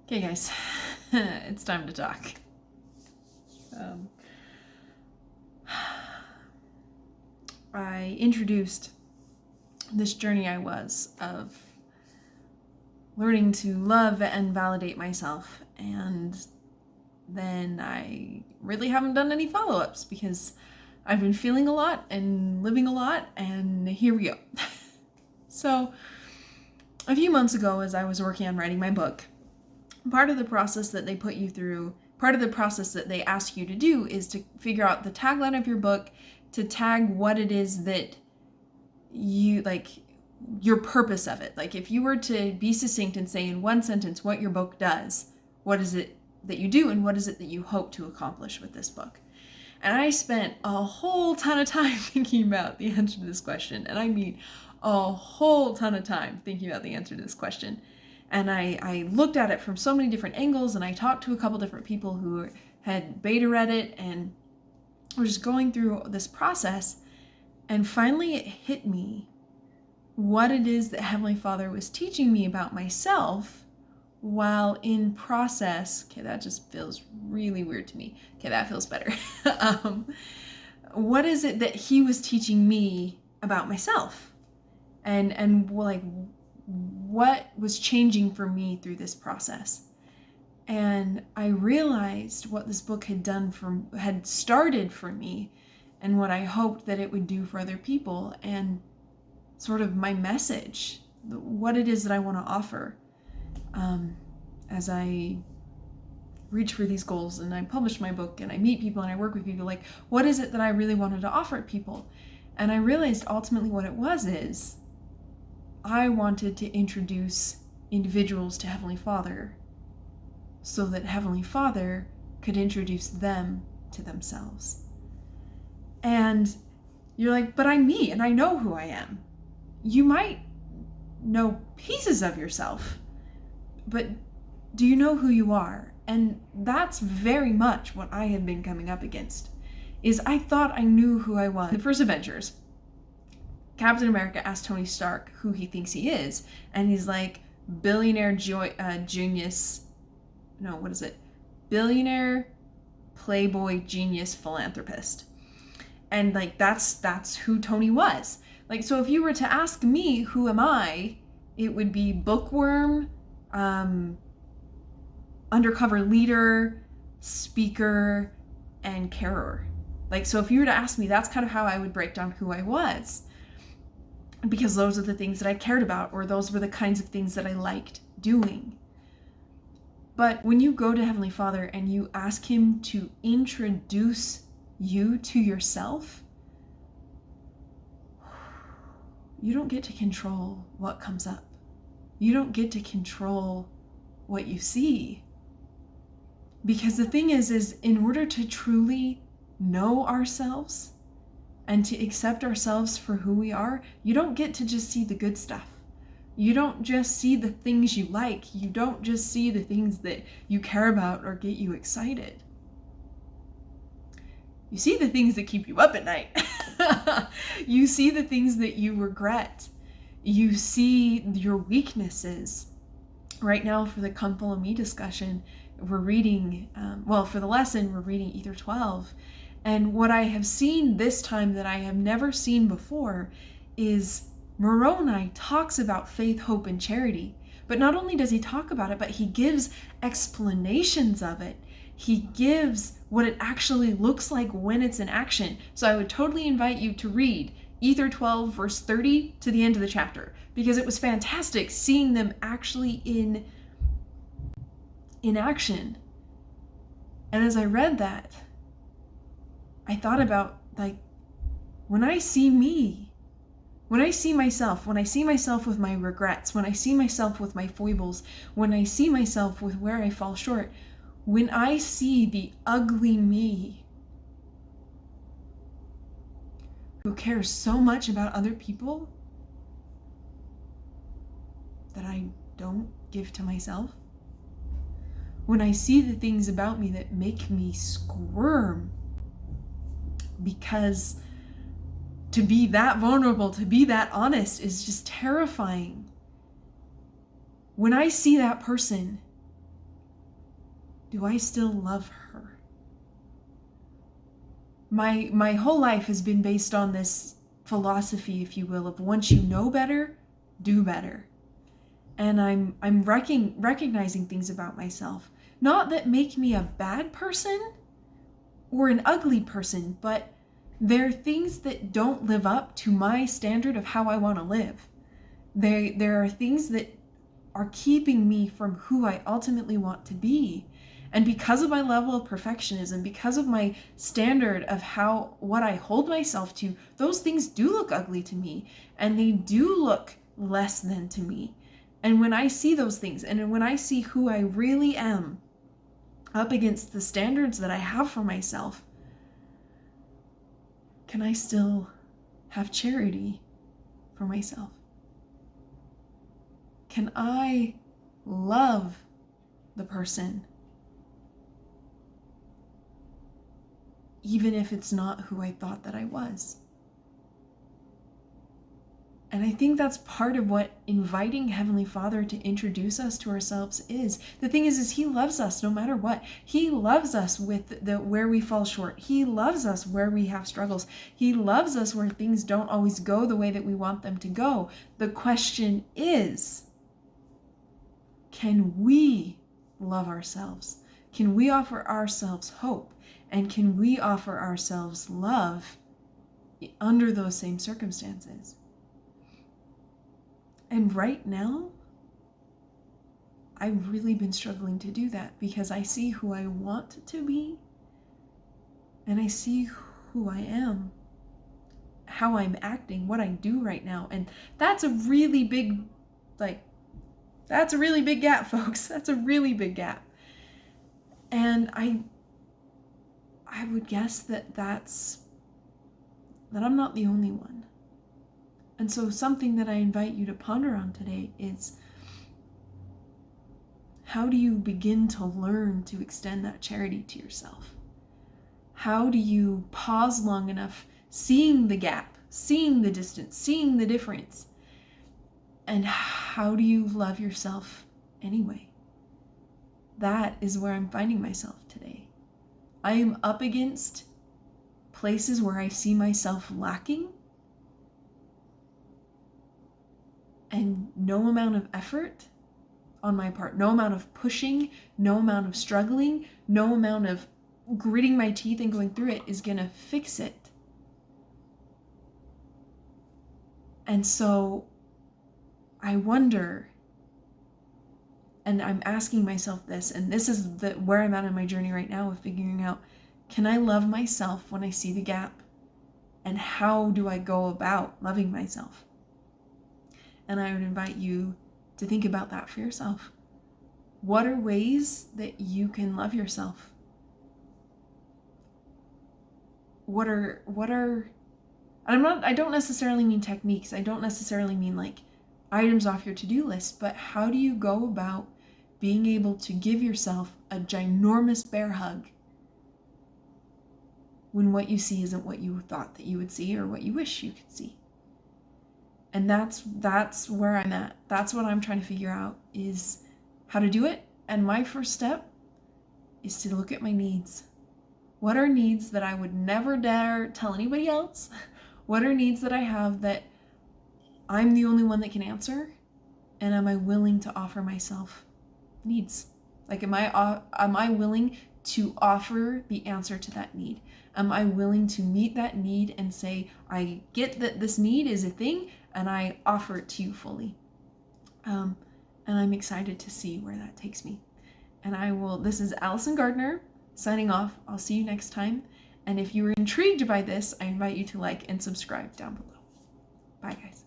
Okay, guys, it's time to talk. I introduced this journey I was of learning to love and validate myself, and then I really haven't done any follow-ups because I've been feeling a lot and living a lot, and here we go. So, a few months ago, as I was working on writing my book, part of the process that they put you through, part of the process that they ask you to do is to figure out the tagline of your book, to tag what it is that you like, your purpose of it. Like if you were to be succinct and say in one sentence what your book does, what is it that you do and what is it that you hope to accomplish with this book? And I spent a whole ton of time thinking about the answer to this question. And I mean a whole ton of time thinking about the answer to this question. And I looked at it from so many different angles, and I talked to a couple different people who had beta read it, and we're just going through this process. And finally it hit me what it is that Heavenly Father was teaching me about myself while in process. Okay, that just feels really weird to me. Okay, that feels better. What is it that He was teaching me about myself? And like, what was changing for me through this process? And I realized what this book had started for me, and what I hoped that it would do for other people, and sort of my message, what it is that I want to offer as I reach for these goals and I publish my book and I meet people and I work with people. Like, what is it that I really wanted to offer people? And I realized ultimately what it was is I wanted to introduce individuals to Heavenly Father so that Heavenly Father could introduce them to themselves. And you're like, but I'm me and I know who I am. You might know pieces of yourself, but do you know who you are? And that's very much what I had been coming up against, is I thought I knew who I was. The first Avengers, Captain America asked Tony Stark who he thinks he is, and he's like, billionaire playboy genius philanthropist. And like that's who Tony was. Like, so if you were to ask me who am I, it would be bookworm, undercover leader, speaker, and carer. Like, so if you were to ask me, that's kind of how I would break down who I was, because those are the things that I cared about, or those were the kinds of things that I liked doing. But when you go to Heavenly Father and you ask Him to introduce you to yourself, you don't get to control what comes up. You don't get to control what you see. Because the thing is in order to truly know ourselves and to accept ourselves for who we are, you don't get to just see the good stuff. You don't just see the things you like. You don't just see the things that you care about or get you excited. You see the things that keep you up at night. You see the things that you regret. You see your weaknesses. Right now, for the Come Follow Me discussion, we're reading, for the lesson, we're reading Ether 12. And what I have seen this time that I have never seen before is Moroni talks about faith, hope, and charity. But not only does he talk about it, but he gives explanations of it. He gives what it actually looks like when it's in action. So I would totally invite you to read Ether 12, verse 30 to the end of the chapter, because it was fantastic seeing them actually in action. And as I read that, I thought about, like, when I see me, when I see myself with my regrets, when I see myself with my foibles, when I see myself with where I fall short, when I see the ugly me who cares so much about other people that I don't give to myself, when I see the things about me that make me squirm, because to be that vulnerable, to be that honest is just terrifying. When I see that person, do I still love her? My whole life has been based on this philosophy, if you will, of once you know better, do better. And I'm recognizing things about myself, not that make me a bad person or an ugly person, but they're things that don't live up to my standard of how I want to live. There are things that are keeping me from who I ultimately want to be. And because of my level of perfectionism, because of my standard of what I hold myself to, those things do look ugly to me, and they do look less than to me. And when I see those things, and when I see who I really am up against the standards that I have for myself, can I still have charity for myself? Can I love the person even if it's not who I thought that I was? And I think that's part of what inviting Heavenly Father to introduce us to ourselves is. The thing is He loves us no matter what. He loves us with where we fall short. He loves us where we have struggles. He loves us where things don't always go the way that we want them to go. The question is, can we love ourselves? Can we offer ourselves hope? And can we offer ourselves love under those same circumstances? And right now, I've really been struggling to do that because I see who I want to be and I see who I am, how I'm acting, what I do right now. And that's a really big, that's a really big gap, folks. That's a really big gap. And I would guess that I'm not the only one. And so something that I invite you to ponder on today is, how do you begin to learn to extend that charity to yourself? How do you pause long enough, seeing the gap, seeing the distance, seeing the difference? And how do you love yourself anyway? That is where I'm finding myself today. I am up against places where I see myself lacking, and no amount of effort on my part, no amount of pushing, no amount of struggling, no amount of gritting my teeth and going through it is going to fix it. And so I wonder, and I'm asking myself this, and this is where I'm at in my journey right now of figuring out, can I love myself when I see the gap? And how do I go about loving myself? And I would invite you to think about that for yourself. What are ways that you can love yourself? What are I don't necessarily mean techniques. I don't necessarily mean like items off your to-do list, but how do you go about being able to give yourself a ginormous bear hug when what you see isn't what you thought that you would see or what you wish you could see? And that's where I'm at. That's what I'm trying to figure out, is how to do it. And my first step is to look at my needs. What are needs that I would never dare tell anybody else? What are needs that I have that I'm the only one that can answer? And am I willing to offer myself needs? Like, am I willing to offer the answer to that need? Am I willing to meet that need and say, I get that this need is a thing, and I offer it to you fully? And I'm excited to see where that takes me. And this is Allison Gardner signing off. I'll see you next time. And if you were intrigued by this, I invite you to like and subscribe down below. Bye, guys.